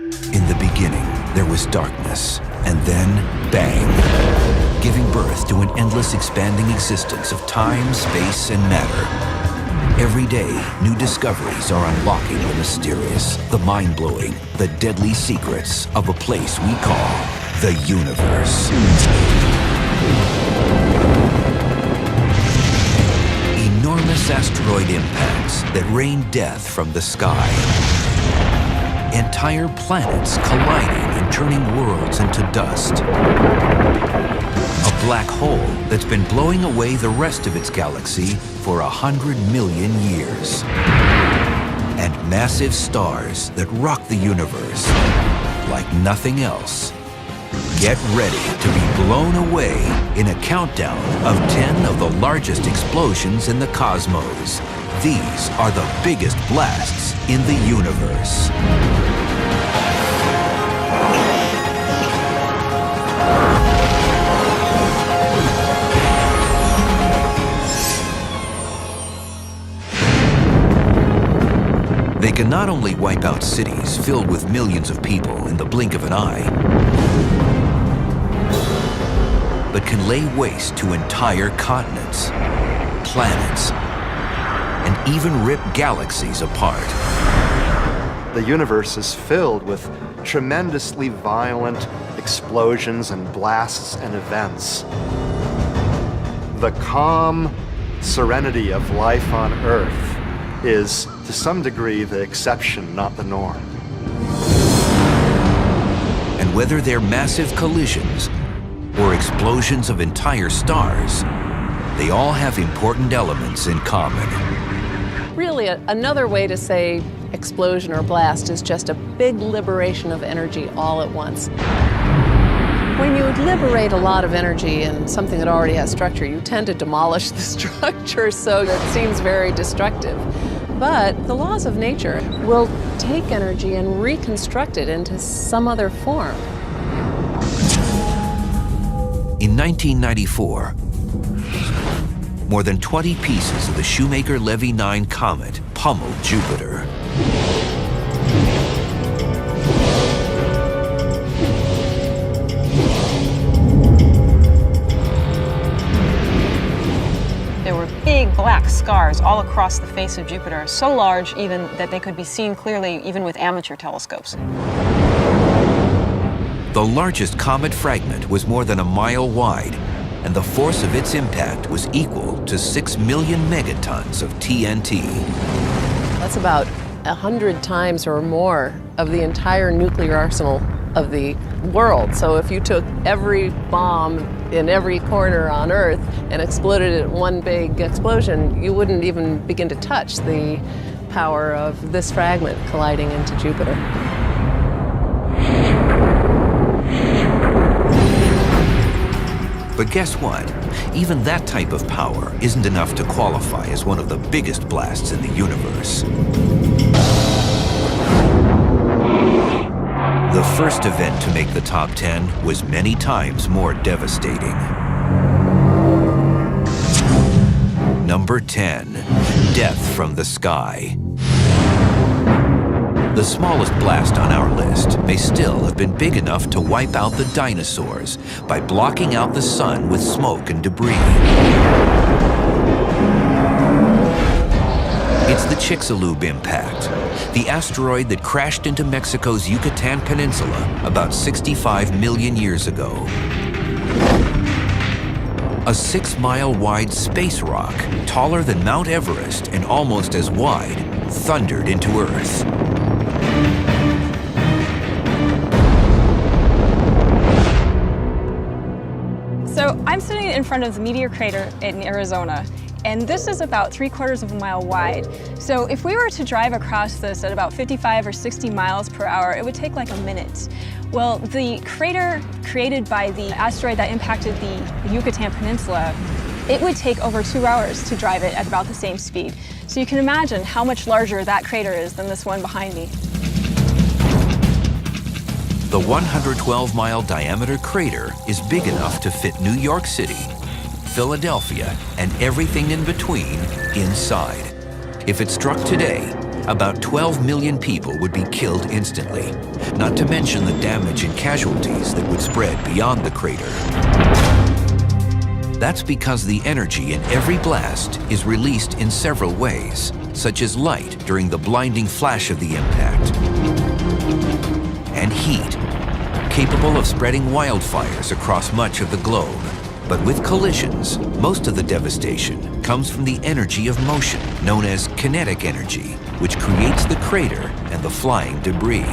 In the beginning, there was darkness, and then, bang, giving birth to an endless expanding existence of time, space, and matter. Every day, new discoveries are unlocking the mysterious, the mind-blowing, the deadly secrets of a place we call the universe. Enormous asteroid impacts that rain death from the sky. Entire planets colliding and turning worlds into dust. A black hole that's been blowing away the rest of its galaxy for 100 million years. And massive stars that rock the universe like nothing else. Get ready to be blown away in a countdown of 10 of the largest explosions in the cosmos. These are the biggest blasts in the universe. They can not only wipe out cities filled with millions of people in the blink of an eye, but can lay waste to entire continents, planets, and even rip galaxies apart. The universe is filled with tremendously violent explosions and blasts and events. The calm serenity of life on Earth is, to some degree, the exception, not the norm. And whether they're massive collisions or explosions of entire stars, they all have important elements in common. Really, another way to say explosion or blast is just a big liberation of energy all at once. When you liberate a lot of energy in something that already has structure, you tend to demolish the structure, so it seems very destructive. But the laws of nature will take energy and reconstruct it into some other form. In 1994, more than 20 pieces of the Shoemaker-Levy 9 comet pummeled Jupiter. There were big black scars all across the face of Jupiter, so large even that they could be seen clearly even with amateur telescopes. The largest comet fragment was more than a mile wide, and the force of its impact was equal to 6 million megatons of TNT. That's about 100 times or more of the entire nuclear arsenal of the world. So if you took every bomb in every corner on Earth and exploded it in one big explosion, you wouldn't even begin to touch the power of this fragment colliding into Jupiter. But guess what? Even that type of power isn't enough to qualify as one of the biggest blasts in the universe. The first event to make the top 10 was many times more devastating. Number 10, death from the sky. The smallest blast on our list may still have been big enough to wipe out the dinosaurs by blocking out the sun with smoke and debris. It's the Chicxulub impact, the asteroid that crashed into Mexico's Yucatan Peninsula about 65 million years ago. A 6-mile-wide space rock, taller than Mount Everest and almost as wide, thundered into Earth. So I'm sitting in front of the Meteor Crater in Arizona, and this is about 3/4 of a mile wide. So if we were to drive across this at about 55 or 60 miles per hour, it would take like a minute. Well, the crater created by the asteroid that impacted the Yucatan Peninsula, it would take over 2 hours to drive it at about the same speed. So you can imagine how much larger that crater is than this one behind me. The 112-mile diameter crater is big enough to fit New York City, Philadelphia, and everything in between inside. If it struck today, about 12 million people would be killed instantly, not to mention the damage and casualties that would spread beyond the crater. That's because the energy in every blast is released in several ways, such as light during the blinding flash of the impact, and heat, capable of spreading wildfires across much of the globe. But with collisions, most of the devastation comes from the energy of motion, known as kinetic energy, which creates the crater and the flying debris.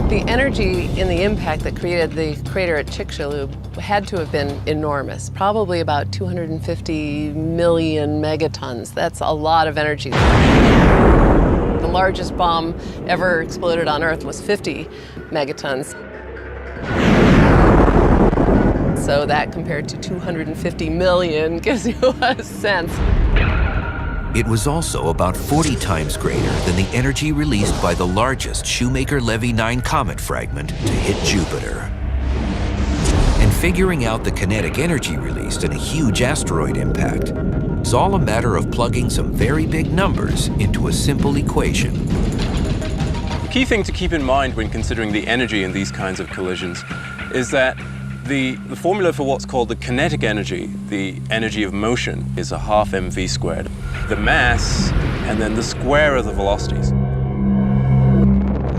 The energy in the impact that created the crater at Chicxulub had to have been enormous, probably about 250 million megatons. That's a lot of energy. The largest bomb ever exploded on Earth was 50 megatons. So that compared to 250 million gives you a sense. It was also about 40 times greater than the energy released by the largest Shoemaker-Levy 9 comet fragment to hit Jupiter. And figuring out the kinetic energy released in a huge asteroid impact is all a matter of plugging some very big numbers into a simple equation. The key thing to keep in mind when considering the energy in these kinds of collisions is that the formula for what's called the kinetic energy, the energy of motion, is a half mv squared. The mass, and then the square of the velocities.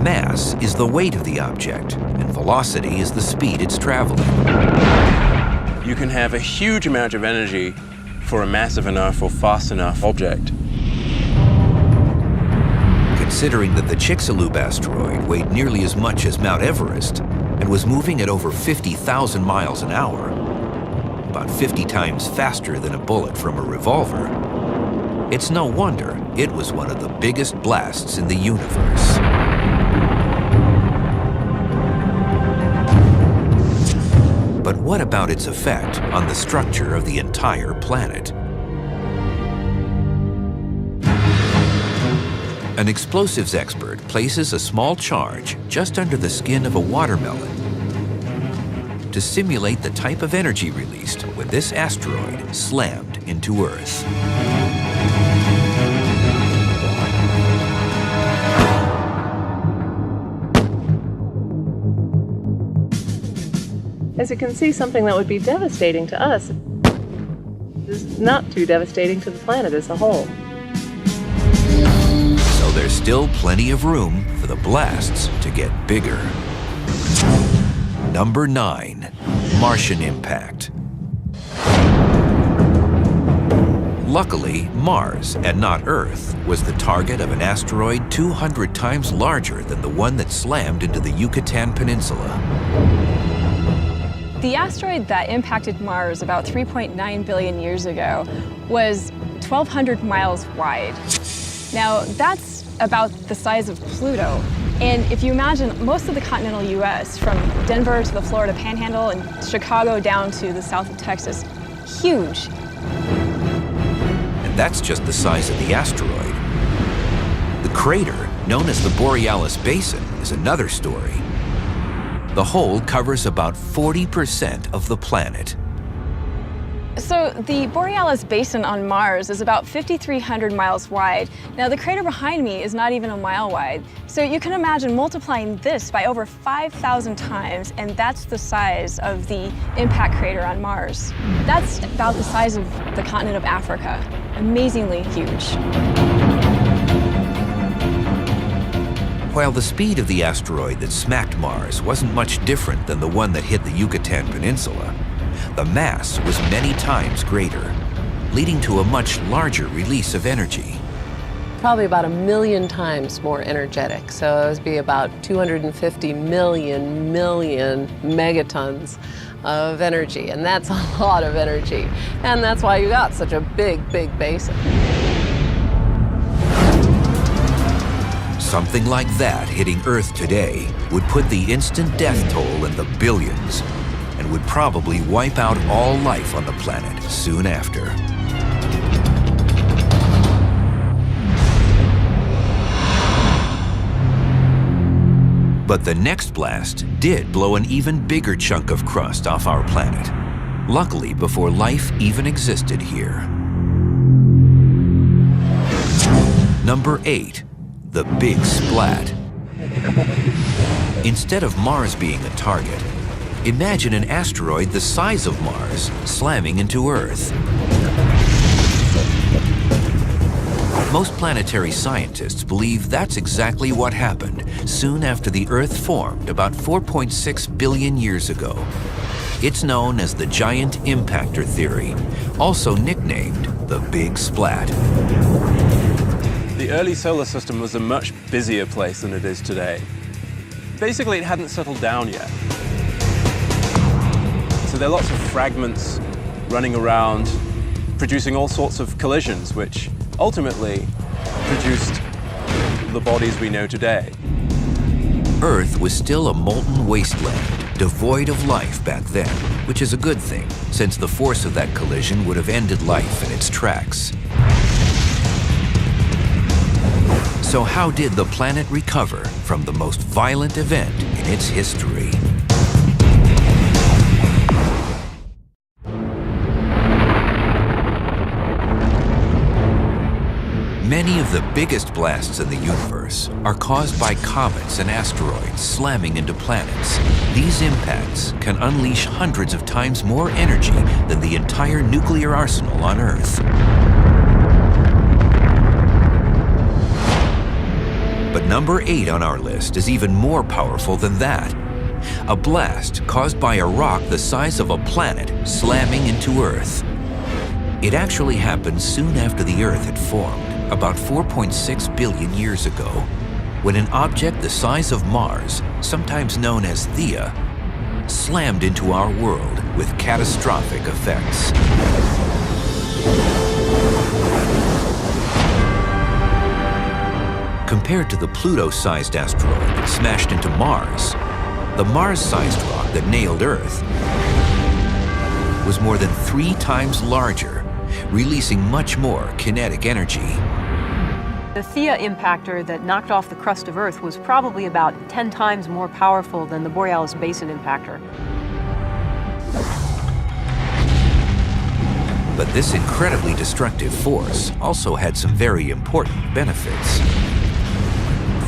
Mass is the weight of the object, and velocity is the speed it's traveling. You can have a huge amount of energy for a massive enough or fast enough object. Considering that the Chicxulub asteroid weighed nearly as much as Mount Everest and was moving at over 50,000 miles an hour, about 50 times faster than a bullet from a revolver, it's no wonder it was one of the biggest blasts in the universe. But what about its effect on the structure of the entire planet? An explosives expert places a small charge just under the skin of a watermelon to simulate the type of energy released when this asteroid slammed into Earth. As you can see, something that would be devastating to us is not too devastating to the planet as a whole. So there's still plenty of room for the blasts to get bigger. Number 9, Martian impact. Luckily, Mars, and not Earth, was the target of an asteroid 200 times larger than the one that slammed into the Yucatan Peninsula. The asteroid that impacted Mars about 3.9 billion years ago was 1,200 miles wide. Now, that's about the size of Pluto. And if you imagine most of the continental US, from Denver to the Florida Panhandle and Chicago down to the south of Texas, huge. And that's just the size of the asteroid. The crater, known as the Borealis Basin, is another story. The hole covers about 40% of the planet. So the Borealis Basin on Mars is about 5,300 miles wide. Now the crater behind me is not even a mile wide. So you can imagine multiplying this by over 5,000 times, and that's the size of the impact crater on Mars. That's about the size of the continent of Africa. Amazingly huge. While the speed of the asteroid that smacked Mars wasn't much different than the one that hit the Yucatan Peninsula, the mass was many times greater, leading to a much larger release of energy. Probably about 1 million times more energetic. So it would be about 250 million megatons of energy. And that's a lot of energy. And that's why you got such a big basin. Something like that hitting Earth today would put the instant death toll in the billions and would probably wipe out all life on the planet soon after. But the next blast did blow an even bigger chunk of crust off our planet. luckily before life even existed here. Number 8, the Big Splat. Instead of Mars being a target, imagine an asteroid the size of Mars slamming into Earth. Most planetary scientists believe that's exactly what happened soon after the Earth formed about 4.6 billion years ago. It's known as the giant impactor theory, also nicknamed the Big Splat. The early solar system was a much busier place than it is today. Basically, it hadn't settled down yet. So there are lots of fragments running around, producing all sorts of collisions, which ultimately produced the bodies we know today. Earth was still a molten wasteland, devoid of life back then, which is a good thing, since the force of that collision would have ended life in its tracks. So how did the planet recover from the most violent event in its history? Many of the biggest blasts in the universe are caused by comets and asteroids slamming into planets. These impacts can unleash hundreds of times more energy than the entire nuclear arsenal on Earth. But number 8 on our list is even more powerful than that. A blast caused by a rock the size of a planet slamming into Earth. It actually happened soon after the Earth had formed, about 4.6 billion years ago, when an object the size of Mars, sometimes known as Theia, slammed into our world with catastrophic effects. Compared to the Pluto-sized asteroid that smashed into Mars, the Mars-sized rock that nailed Earth was more than 3 times larger, releasing much more kinetic energy. The Theia impactor that knocked off the crust of Earth was probably about 10 times more powerful than the Borealis Basin impactor. But this incredibly destructive force also had some very important benefits.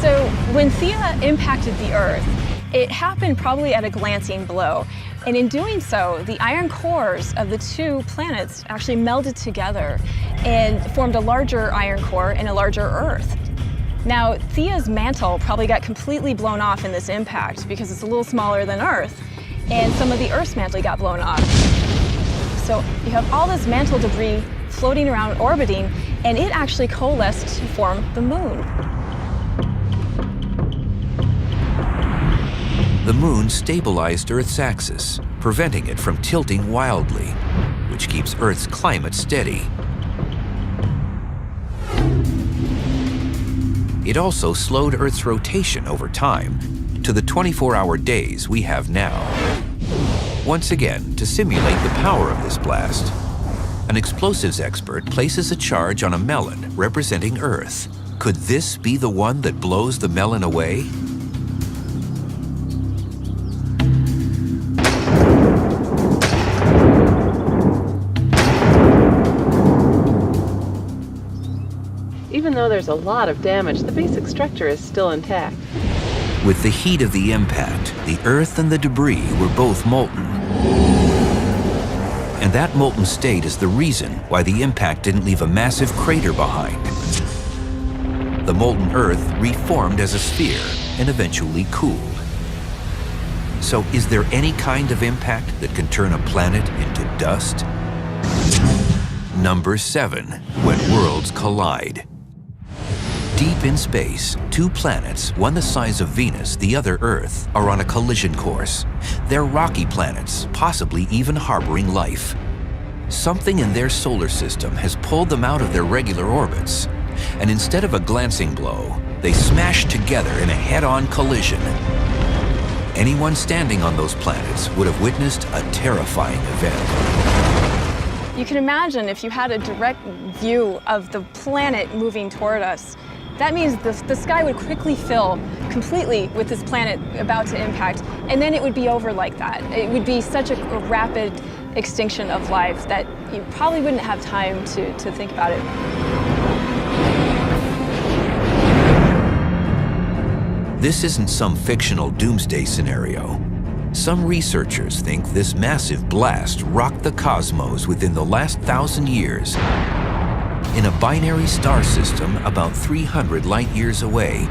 So when Theia impacted the Earth, it happened probably at a glancing blow. And in doing so, the iron cores of the 2 planets actually melded together and formed a larger iron core and a larger Earth. Now, Theia's mantle probably got completely blown off in this impact because it's a little smaller than Earth, and some of the Earth's mantle got blown off. So you have all this mantle debris floating around, orbiting, and it actually coalesced to form the Moon. The Moon stabilized Earth's axis, preventing it from tilting wildly, which keeps Earth's climate steady. It also slowed Earth's rotation over time to the 24-hour days we have now. Once again, to simulate the power of this blast, an explosives expert places a charge on a melon representing Earth. Could this be the one that blows the melon away? Even though there's a lot of damage, the basic structure is still intact. With the heat of the impact, the Earth and the debris were both molten. And that molten state is the reason why the impact didn't leave a massive crater behind. The molten Earth reformed as a sphere and eventually cooled. So is there any kind of impact that can turn a planet into dust? Number 7, when worlds collide. Deep in space, 2 planets, one the size of Venus, the other Earth, are on a collision course. They're rocky planets, possibly even harboring life. Something in their solar system has pulled them out of their regular orbits, and instead of a glancing blow, they smash together in a head-on collision. Anyone standing on those planets would have witnessed a terrifying event. You can imagine if you had a direct view of the planet moving toward us, that means the sky would quickly fill completely with this planet about to impact, and then it would be over like that. It would be such a rapid extinction of life that you probably wouldn't have time to think about it. This isn't some fictional doomsday scenario. Some researchers think this massive blast rocked the cosmos within the last 1,000 years. In a binary star system about 300 light years away,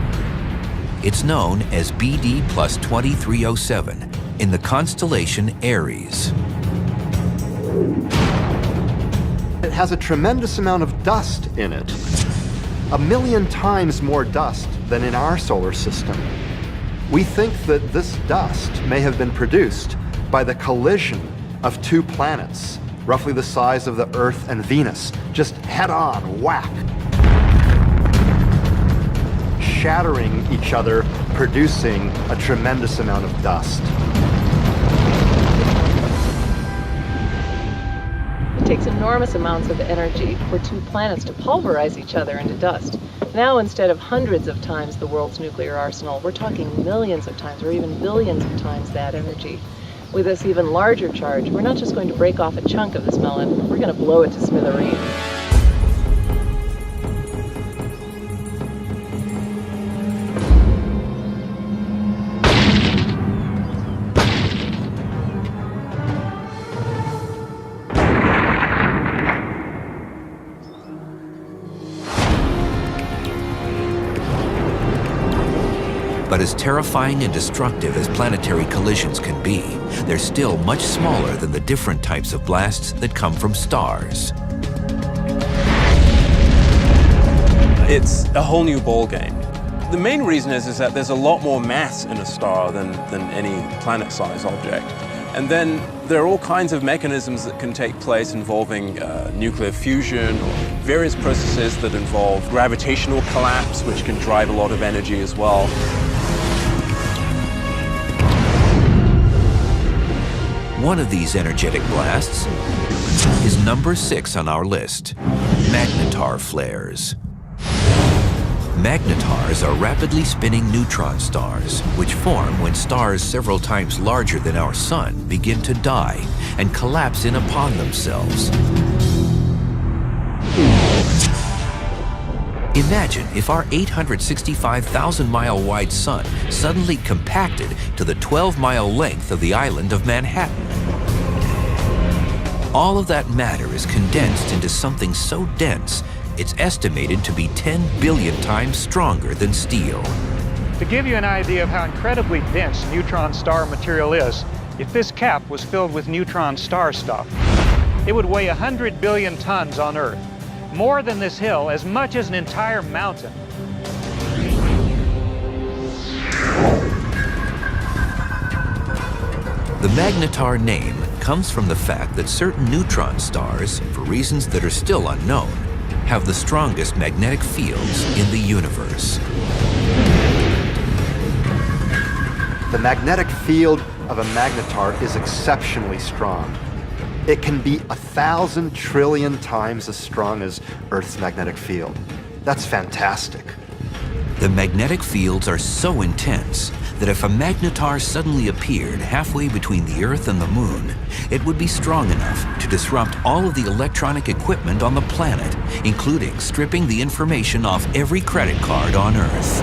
it's known as BD plus 2307 in the constellation Aries. It has a tremendous amount of dust in it, 1 million times more dust than in our solar system. We think that this dust may have been produced by the collision of two planets, roughly the size of the Earth and Venus, just head-on, whack, shattering each other, producing a tremendous amount of dust. It takes enormous amounts of energy for two planets to pulverize each other into dust. Now, instead of hundreds of times the world's nuclear arsenal, we're talking millions of times or even billions of times that energy. With this even larger charge, we're not just going to break off a chunk of this melon, we're going to blow it to smithereens. But as terrifying and destructive as planetary collisions can be, they're still much smaller than the different types of blasts that come from stars. It's a whole new ballgame. The main reason is that there's a lot more mass in a star than any planet-sized object. And then there are all kinds of mechanisms that can take place involving nuclear fusion or various processes that involve gravitational collapse, which can drive a lot of energy as well. One of these energetic blasts is number 6 on our list, magnetar flares. Magnetars are rapidly spinning neutron stars, which form when stars several times larger than our sun begin to die and collapse in upon themselves. Imagine if our 865,000-mile wide sun suddenly compacted to the 12-mile length of the island of Manhattan. All of that matter is condensed into something so dense, it's estimated to be 10 billion times stronger than steel. To give you an idea of how incredibly dense neutron star material is, if this cap was filled with neutron star stuff, it would weigh 100 billion tons on Earth. More than this hill, as much as an entire mountain. The magnetar name comes from the fact that certain neutron stars, for reasons that are still unknown, have the strongest magnetic fields in the universe. The magnetic field of a magnetar is exceptionally strong. It can be 1,000 trillion times as strong as Earth's magnetic field. That's fantastic. The magnetic fields are so intense that if a magnetar suddenly appeared halfway between the Earth and the Moon, it would be strong enough to disrupt all of the electronic equipment on the planet, including stripping the information off every credit card on Earth.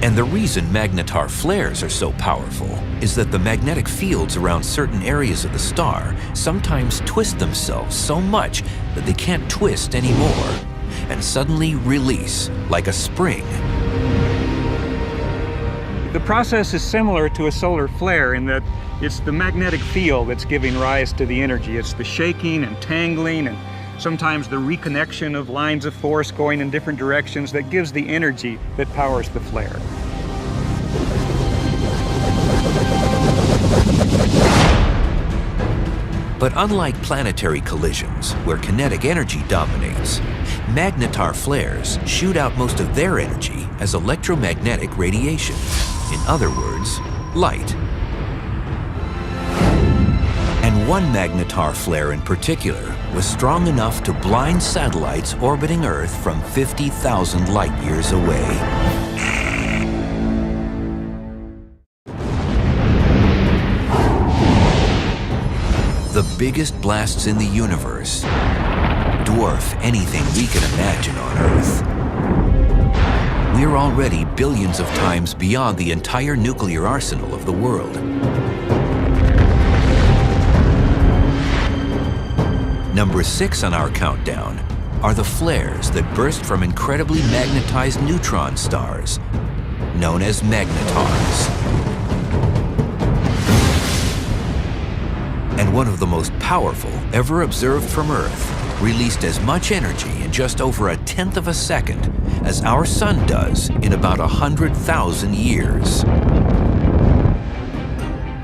And the reason magnetar flares are so powerful is that the magnetic fields around certain areas of the star sometimes twist themselves so much that they can't twist anymore, and suddenly release like a spring. The process is similar to a solar flare in that it's the magnetic field that's giving rise to the energy. It's the shaking and tangling and sometimes the reconnection of lines of force going in different directions that gives the energy that powers the flare. But unlike planetary collisions, where kinetic energy dominates, magnetar flares shoot out most of their energy as electromagnetic radiation. In other words, light. And one magnetar flare in particular was strong enough to blind satellites orbiting Earth from 50,000 light years away. The biggest blasts in the universe dwarf anything we can imagine on Earth. We're already billions of times beyond the entire nuclear arsenal of the world. Number 6 on our countdown are the flares that burst from incredibly magnetized neutron stars, known as magnetars. And one of the most powerful ever observed from Earth released as much energy in just over 1/10 of a second as our sun does in about 100,000 years.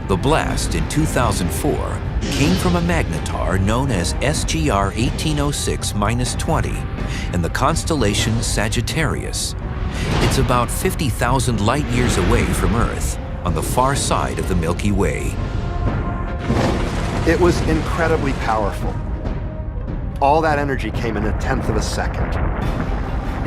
The blast in 2004 came from a magnetar known as SGR 1806-20 in the constellation Sagittarius. It's about 50,000 light years away from Earth on the far side of the Milky Way. It was incredibly powerful. All that energy came in 1/10 of a second.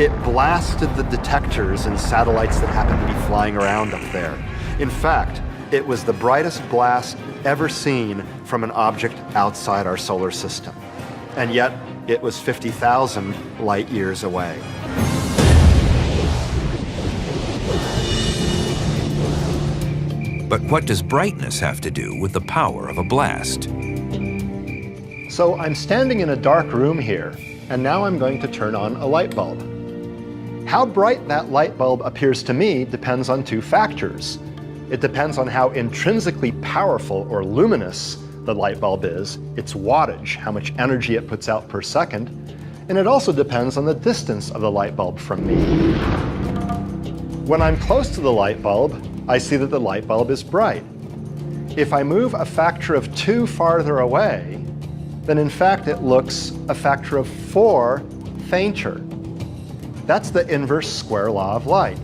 It blasted the detectors and satellites that happened to be flying around up there. In fact, it was the brightest blast ever seen from an object outside our solar system. And yet, it was 50,000 light years away. But what does brightness have to do with the power of a blast? So I'm standing in a dark room here, and now I'm going to turn on a light bulb. How bright that light bulb appears to me depends on 2 factors. It depends on how intrinsically powerful or luminous the light bulb is, its wattage, how much energy it puts out per second, and it also depends on the distance of the light bulb from me. When I'm close to the light bulb, I see that the light bulb is bright. If I move a factor of 2 farther away, then in fact it looks a factor of 4 fainter. That's the inverse square law of light.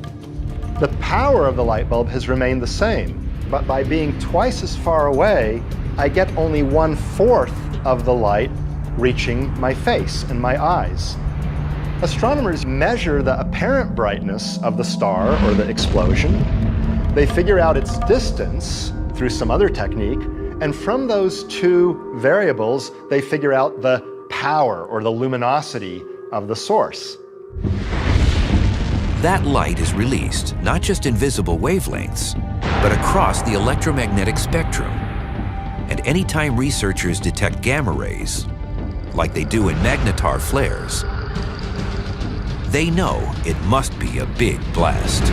The power of the light bulb has remained the same, but by being twice as far away, I get only 1/4 of the light reaching my face and my eyes. Astronomers measure the apparent brightness of the star or the explosion. They figure out its distance through some other technique, and from those 2 variables, they figure out the power or the luminosity of the source. That light is released not just in visible wavelengths, but across the electromagnetic spectrum. And anytime researchers detect gamma rays, like they do in magnetar flares, they know it must be a big blast.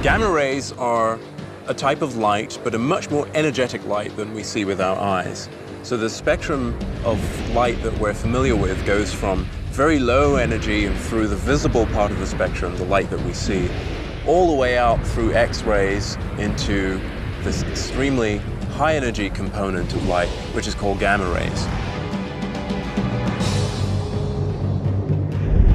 Gamma rays are a type of light, but a much more energetic light than we see with our eyes. So the spectrum of light that we're familiar with goes from very low energy and through the visible part of the spectrum, the light that we see, all the way out through X-rays into this extremely high energy component of light, which is called gamma rays.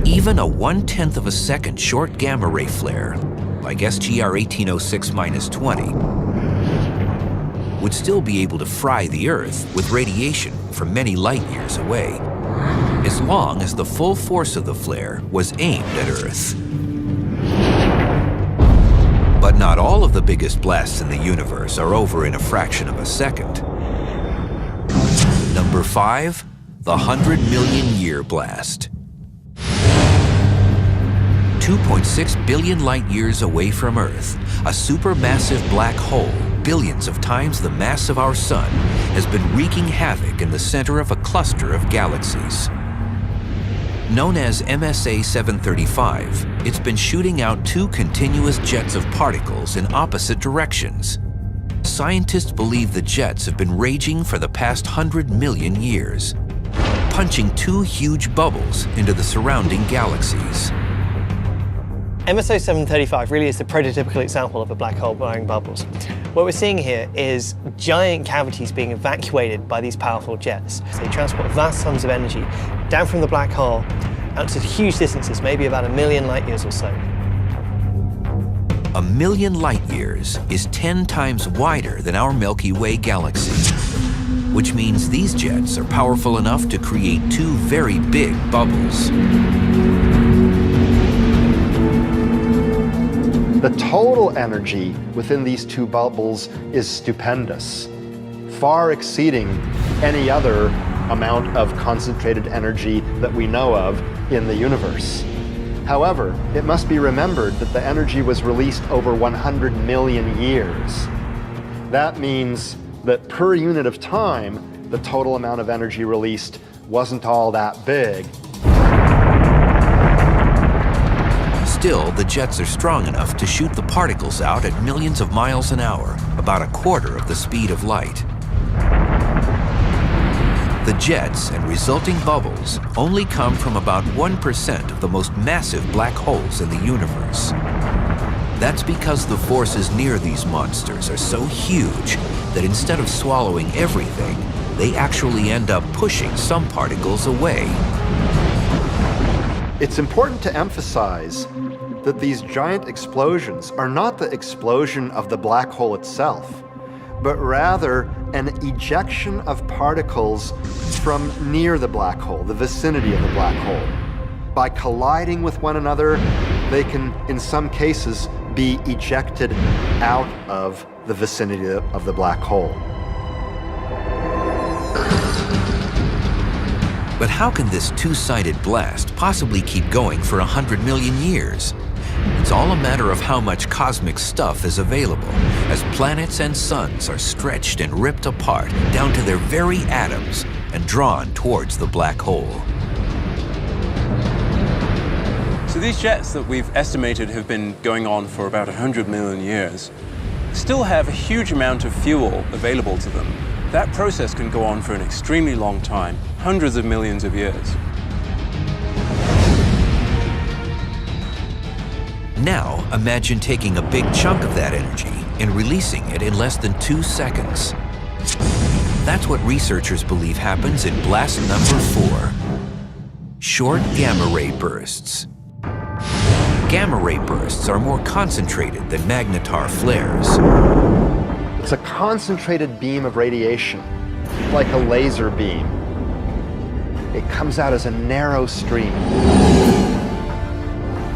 Even a 1/10 of a second short gamma ray flare, like SGR 1806-20, would still be able to fry the Earth with radiation from many light years away, as long as the full force of the flare was aimed at Earth. But not all of the biggest blasts in the universe are over in a fraction of a second. Number 5, the 100-million-year blast. 2.6 billion light years away from Earth, a supermassive black hole, billions of times the mass of our sun, has been wreaking havoc in the center of a cluster of galaxies. Known as MSA 735, it's been shooting out 2 continuous jets of particles in opposite directions. Scientists believe the jets have been raging for the past 100 million years, punching 2 huge bubbles into the surrounding galaxies. MSA 735 really is the prototypical example of a black hole blowing bubbles. What we're seeing here is giant cavities being evacuated by these powerful jets. So they transport vast sums of energy down from the black hole out to huge distances, maybe about 1 million light years or so. 1 million light years is 10 times wider than our Milky Way galaxy, which means these jets are powerful enough to create 2 very big bubbles. The total energy within these 2 bubbles is stupendous. far exceeding any other amount of concentrated energy that we know of in the universe. However, it must be remembered that the energy was released over 100 million years. That means that per unit of time, the total amount of energy released wasn't all that big. Still, the jets are strong enough to shoot the particles out at millions of miles an hour, about a quarter of the speed of light. The jets and resulting bubbles only come from about 1% of the most massive black holes in the universe. That's because the forces near these monsters are so huge that instead of swallowing everything, they actually end up pushing some particles away. It's important to emphasize that these giant explosions are not the explosion of the black hole itself, but rather an ejection of particles from near the black hole, the vicinity of the black hole. By colliding with one another, they can, in some cases, be ejected out of the vicinity of the black hole. But how can this two-sided blast possibly keep going for 100 million years? It's all a matter of how much cosmic stuff is available, as planets and suns are stretched and ripped apart down to their very atoms and drawn towards the black hole. So these jets that we've estimated have been going on for about 100 million years still have a huge amount of fuel available to them. That process can go on for an extremely long time, hundreds of millions of years. Now, imagine taking a big chunk of that energy and releasing it in less than 2 seconds. That's what researchers believe happens in blast number 4, short gamma ray bursts. Gamma ray bursts are more concentrated than magnetar flares. It's a concentrated beam of radiation, like a laser beam. It comes out as a narrow stream.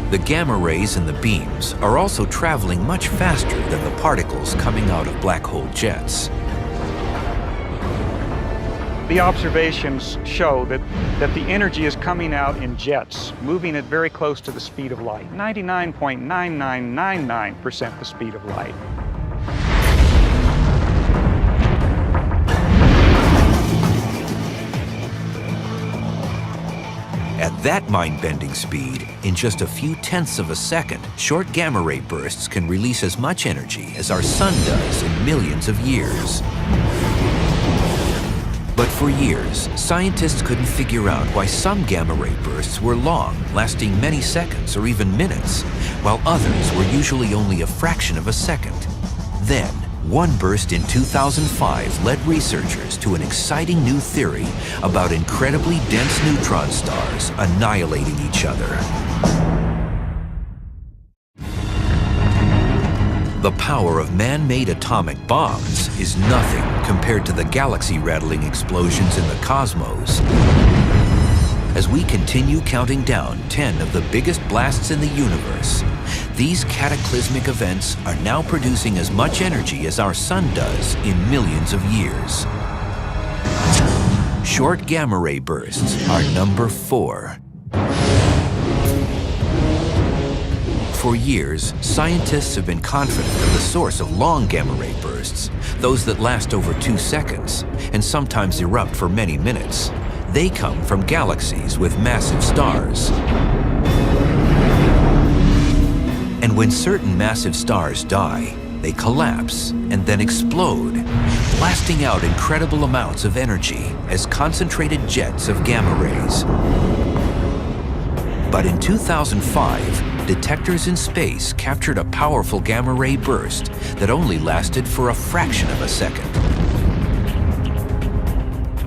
The gamma rays in the beams are also traveling much faster than the particles coming out of black hole jets. The observations show that the energy is coming out in jets, moving at very close to the speed of light, 99.9999% the speed of light. At that mind-bending speed, in just a few tenths of a second, short gamma ray bursts can release as much energy as our sun does in millions of years. But for years, scientists couldn't figure out why some gamma ray bursts were long, lasting many seconds or even minutes, while others were usually only a fraction of a second. Then, one burst in 2005 led researchers to an exciting new theory about incredibly dense neutron stars annihilating each other. The power of man-made atomic bombs is nothing compared to the galaxy-rattling explosions in the cosmos. As we continue counting down 10 of the biggest blasts in the universe, these cataclysmic events are now producing as much energy as our sun does in millions of years. Short gamma ray bursts are number 4. For years, scientists have been confident of the source of long gamma ray bursts, those that last over 2 seconds and sometimes erupt for many minutes. They come from galaxies with massive stars. And when certain massive stars die, they collapse and then explode, blasting out incredible amounts of energy as concentrated jets of gamma rays. But in 2005, detectors in space captured a powerful gamma ray burst that only lasted for a fraction of a second.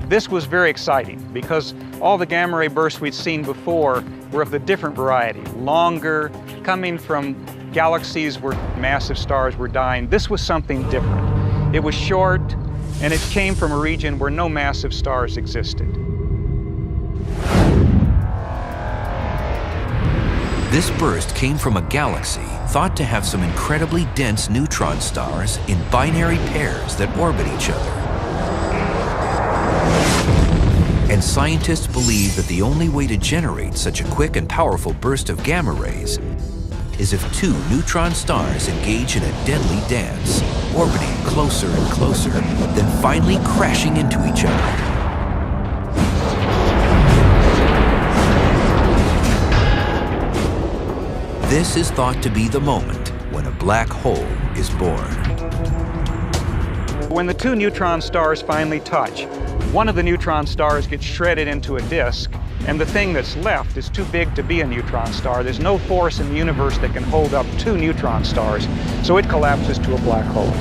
This was very exciting because all the gamma ray bursts we'd seen before were of the different variety, longer, coming from galaxies where massive stars were dying. This was something different. It was short, and it came from a region where no massive stars existed. This burst came from a galaxy thought to have some incredibly dense neutron stars in binary pairs that orbit each other. And scientists believe that the only way to generate such a quick and powerful burst of gamma rays is if two neutron stars engage in a deadly dance, orbiting closer and closer, then finally crashing into each other. This is thought to be the moment when a black hole is born. When the two neutron stars finally touch, one of the neutron stars gets shredded into a disk, and the thing that's left is too big to be a neutron star. There's no force in the universe that can hold up two neutron stars, so it collapses to a black hole.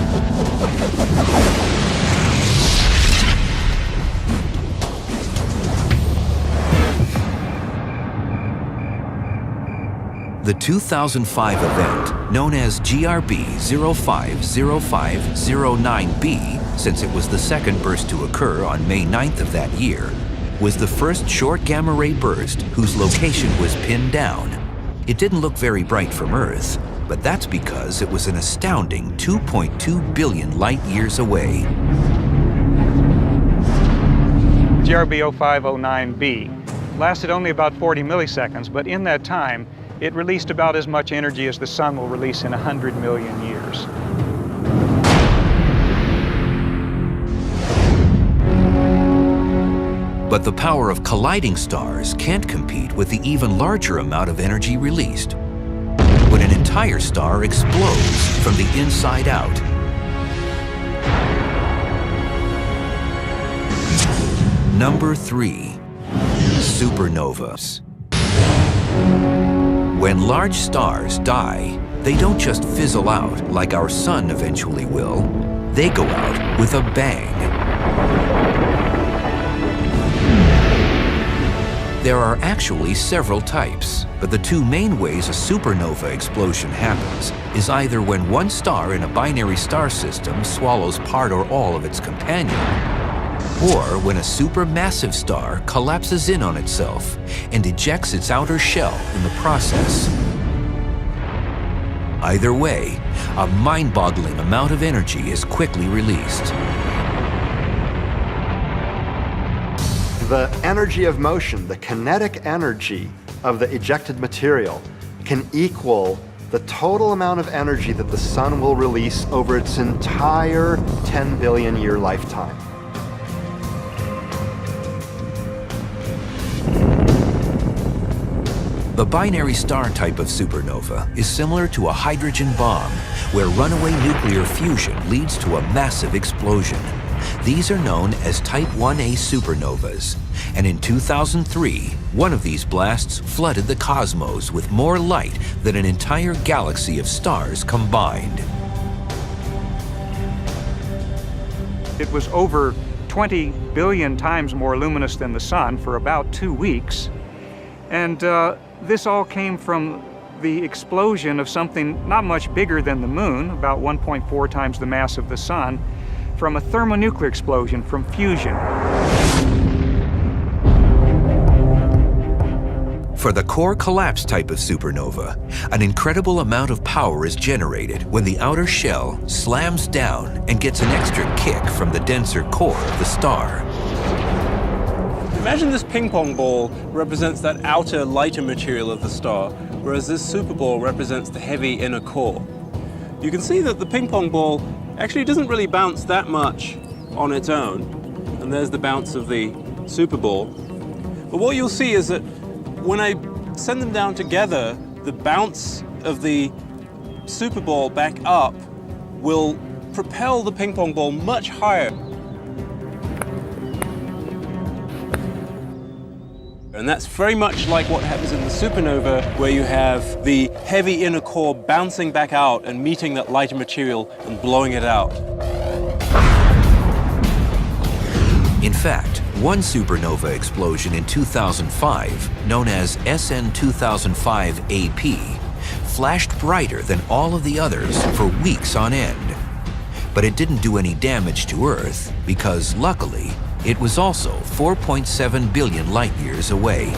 The 2005 event, known as GRB 050509b, since it was the second burst to occur on May 9th of that year, was the first short gamma-ray burst whose location was pinned down. It didn't look very bright from Earth, but that's because it was an astounding 2.2 billion light-years away. GRB 0509b lasted only about 40 milliseconds, but in that time, it released about as much energy as the sun will release in 100 million years. But the power of colliding stars can't compete with the even larger amount of energy released when an entire star explodes from the inside out. Number 3, supernovas. When large stars die, they don't just fizzle out like our sun eventually will. They go out with a bang. There are actually several types, but the two main ways a supernova explosion happens is either when one star in a binary star system swallows part or all of its companion, or when a supermassive star collapses in on itself and ejects its outer shell in the process. Either way, a mind-boggling amount of energy is quickly released. The energy of motion, the kinetic energy of the ejected material, can equal the total amount of energy that the sun will release over its entire 10 billion year lifetime. The binary star type of supernova is similar to a hydrogen bomb, where runaway nuclear fusion leads to a massive explosion. These are known as Type 1a supernovas, and in 2003, one of these blasts flooded the cosmos with more light than an entire galaxy of stars combined. It was over 20 billion times more luminous than the sun for about 2 weeks, and this all came from the explosion of something not much bigger than the moon, about 1.4 times the mass of the sun, from a thermonuclear explosion from fusion. For the core collapse type of supernova, an incredible amount of power is generated when the outer shell slams down and gets an extra kick from the denser core of the star. Imagine this ping pong ball represents that outer, lighter material of the star, whereas this super ball represents the heavy inner core. You can see that the ping pong ball actually doesn't really bounce that much on its own, and there's the bounce of the super ball. But what you'll see is that when I send them down together, the bounce of the super ball back up will propel the ping pong ball much higher. And that's very much like what happens in the supernova, where you have the heavy inner core bouncing back out and meeting that lighter material and blowing it out. In fact, one supernova explosion in 2005, known as SN 2005-AP, flashed brighter than all of the others for weeks on end. But it didn't do any damage to Earth because, luckily, it was also 4.7 billion light-years away.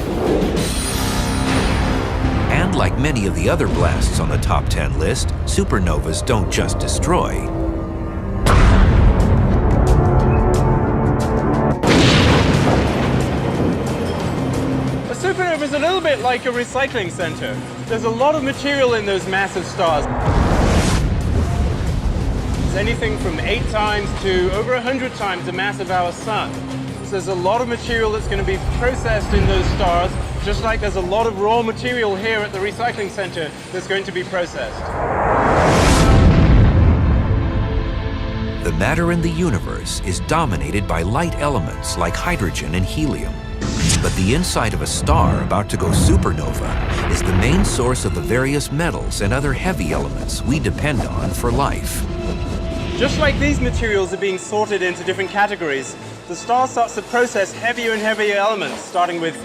And like many of the other blasts on the top 10 list, supernovas don't just destroy. bit like a recycling center. There's a lot of material in those massive stars. It's anything from 8 times to over 100 times the mass of our sun. So there's a lot of material that's going to be processed in those stars, just like there's a lot of raw material here at the recycling center that's going to be processed. The matter in the universe is dominated by light elements like hydrogen and helium. But the inside of a star about to go supernova is the main source of the various metals and other heavy elements we depend on for life. Just like these materials are being sorted into different categories, the star starts to process heavier and heavier elements, starting with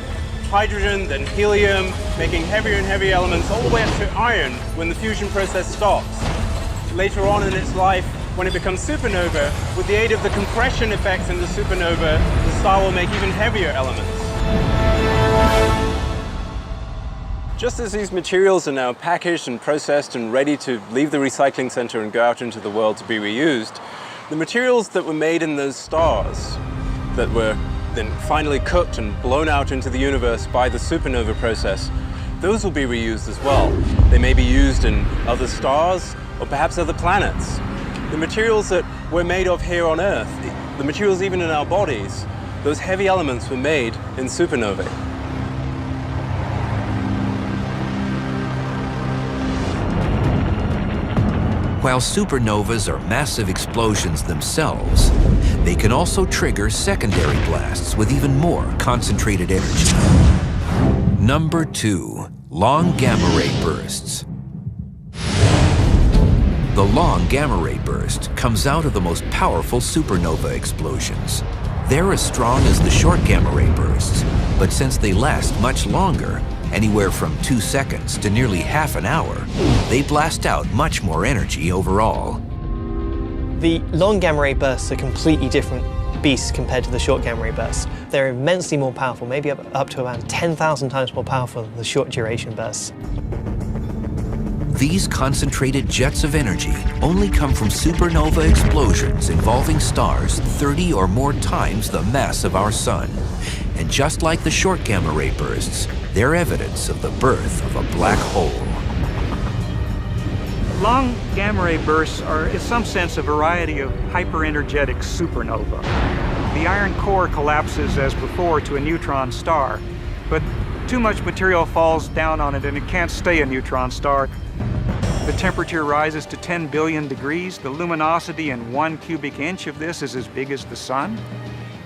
hydrogen, then helium, making heavier and heavier elements all the way up to iron when the fusion process stops. Later on in its life, when it becomes supernova, with the aid of the compression effects in the supernova, the star will make even heavier elements. Just as these materials are now packaged and processed and ready to leave the recycling center and go out into the world to be reused, the materials that were made in those stars that were then finally cooked and blown out into the universe by the supernova process, those will be reused as well. They may be used in other stars or perhaps other planets. The materials that we're made of here on Earth, the materials even in our bodies, those heavy elements were made in supernovae. While supernovas are massive explosions themselves, they can also trigger secondary blasts with even more concentrated energy. Number 2, long gamma-ray bursts. The long gamma-ray burst comes out of the most powerful supernova explosions. They're as strong as the short gamma-ray bursts, but since they last much longer, anywhere from 2 seconds to nearly half an hour, they blast out much more energy overall. The long gamma-ray bursts are completely different beasts compared to the short gamma-ray bursts. They're immensely more powerful, maybe up to around 10,000 times more powerful than the short duration bursts. These concentrated jets of energy only come from supernova explosions involving stars 30 or more times the mass of our sun. And just like the short gamma-ray bursts, they're evidence of the birth of a black hole. Long gamma-ray bursts are, in some sense, a variety of hyperenergetic supernova. The iron core collapses as before to a neutron star, but too much material falls down on it and it can't stay a neutron star. The temperature rises to 10 billion degrees. The luminosity in 1 cubic inch of this is as big as the sun.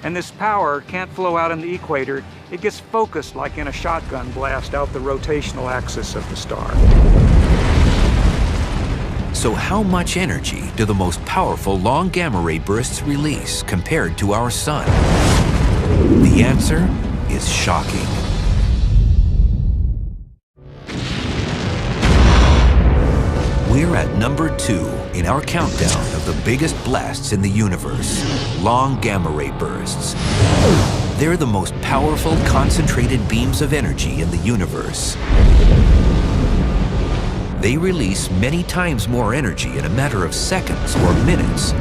And this power can't flow out in the equator. It gets focused like in a shotgun blast out the rotational axis of the star. So how much energy do the most powerful long gamma-ray bursts release compared to our sun? The answer is shocking. We're at number 2 in our countdown of the biggest blasts in the universe, long gamma-ray bursts. They're the most powerful concentrated beams of energy in the universe. They release many times more energy in a matter of seconds or minutes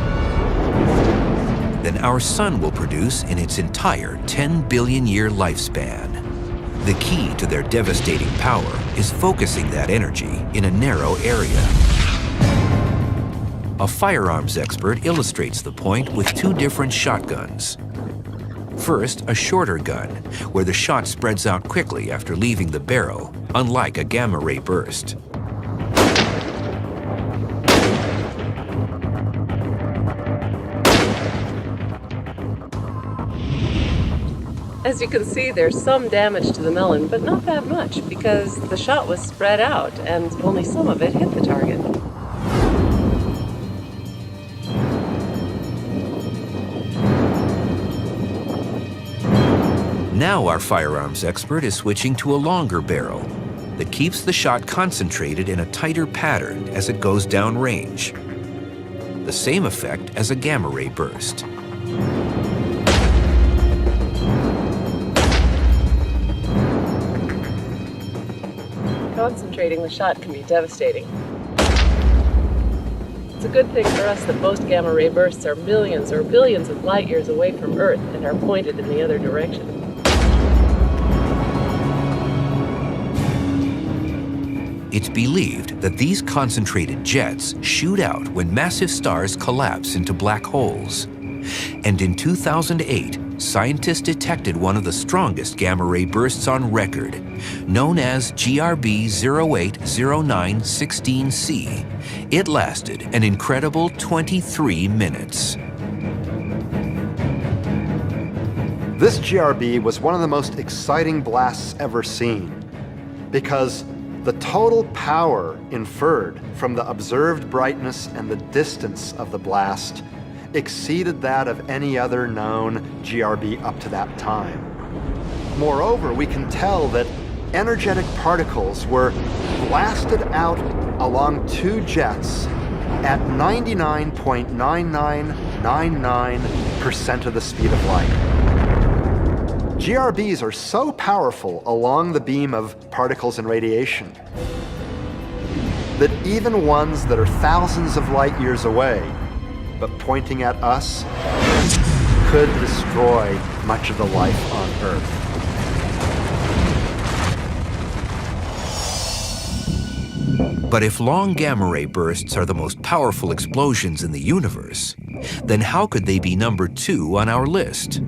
than our sun will produce in its entire 10 billion year lifespan. The key to their devastating power is focusing that energy in a narrow area. A firearms expert illustrates the point with 2 different shotguns. First, a shorter gun, where the shot spreads out quickly after leaving the barrel, unlike a gamma-ray burst. As you can see, there's some damage to the melon, but not that much because the shot was spread out and only some of it hit the target. Now our firearms expert is switching to a longer barrel that keeps the shot concentrated in a tighter pattern as it goes downrange. The same effect as a gamma-ray burst. Concentrating the shot can be devastating. It's a good thing for us that most gamma-ray bursts are millions or billions of light years away from Earth and are pointed in the other direction. It's believed that these concentrated jets shoot out when massive stars collapse into black holes. And in 2008, scientists detected one of the strongest gamma-ray bursts on record, known as GRB 080916C. It lasted an incredible 23 minutes. This GRB was one of the most exciting blasts ever seen because the total power inferred from the observed brightness and the distance of the blast exceeded that of any other known GRB up to that time. Moreover, we can tell that energetic particles were blasted out along two jets at 99.9999% of the speed of light. GRBs are so powerful along the beam of particles and radiation that even ones that are thousands of light years away, but pointing at us, could destroy much of the life on Earth. But if long gamma-ray bursts are the most powerful explosions in the universe, then how could they be number 2 on our list?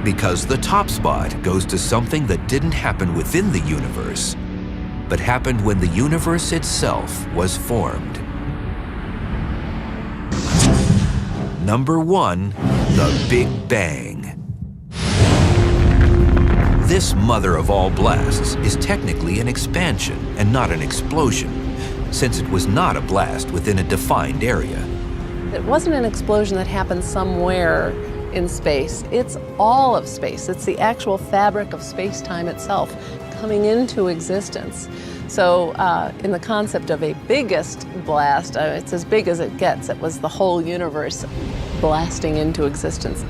Because the top spot goes to something that didn't happen within the universe, but happened when the universe itself was formed. Number 1, the Big Bang. This mother of all blasts is technically an expansion and not an explosion, since it was not a blast within a defined area. It wasn't an explosion that happened somewhere in space. It's all of space. It's the actual fabric of space-time itself coming into existence. So in the concept of a biggest blast, it's as big as it gets. It was the whole universe blasting into existence.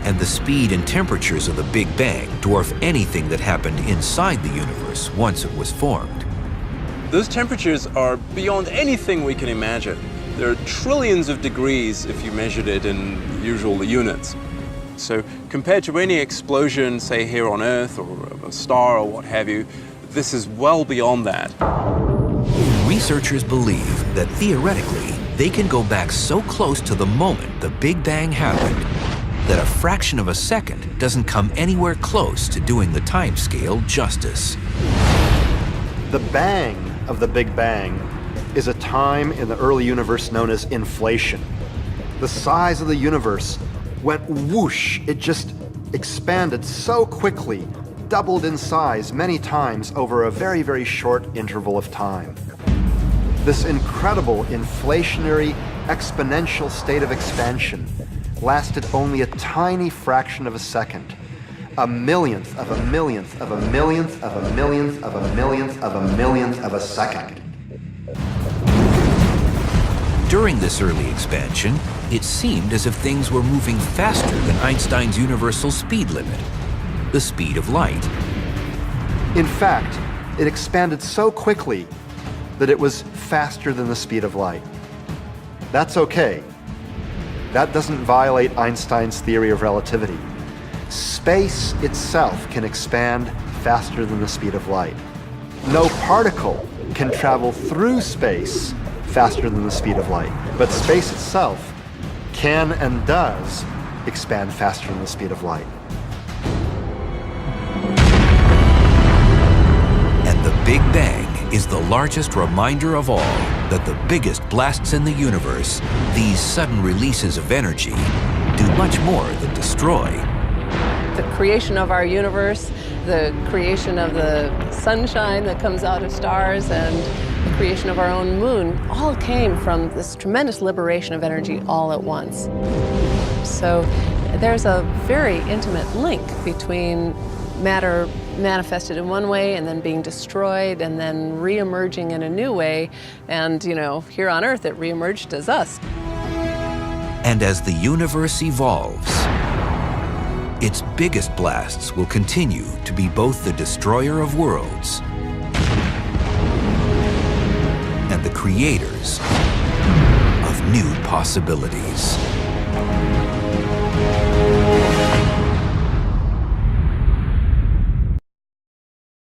And the speed and temperatures of the Big Bang dwarf anything that happened inside the universe once it was formed. Those temperatures are beyond anything we can imagine. There are trillions of degrees if you measured it in usual units. So compared to any explosion, say here on Earth or a star or what have you, this is well beyond that. Researchers believe that theoretically, they can go back so close to the moment the Big Bang happened that a fraction of a second doesn't come anywhere close to doing the timescale justice. The bang of the Big Bang is a time in the early universe known as inflation. The size of the universe went whoosh. It just expanded so quickly, doubled in size many times over a very, very short interval of time. This incredible inflationary exponential state of expansion lasted only a tiny fraction of a second. A millionth of a millionth of a millionth of a millionth of a millionth of a millionth of a second. During this early expansion, it seemed as if things were moving faster than Einstein's universal speed limit, the speed of light. In fact, it expanded so quickly that it was faster than the speed of light. That's okay. That doesn't violate Einstein's theory of relativity. Space itself can expand faster than the speed of light. No particle can travel through space faster than the speed of light, but space itself can and does expand faster than the speed of light. And the Big Bang is the largest reminder of all that the biggest blasts in the universe, these sudden releases of energy, do much more than destroy. The creation of our universe, the creation of the sunshine that comes out of stars, and the creation of our own moon all came from this tremendous liberation of energy all at once. So there's a very intimate link between matter manifested in one way and then being destroyed and then re-emerging in a new way. And, you know, here on Earth, it re-emerged as us. And as the universe evolves, its biggest blasts will continue to be both the destroyer of worlds and the creators of new possibilities.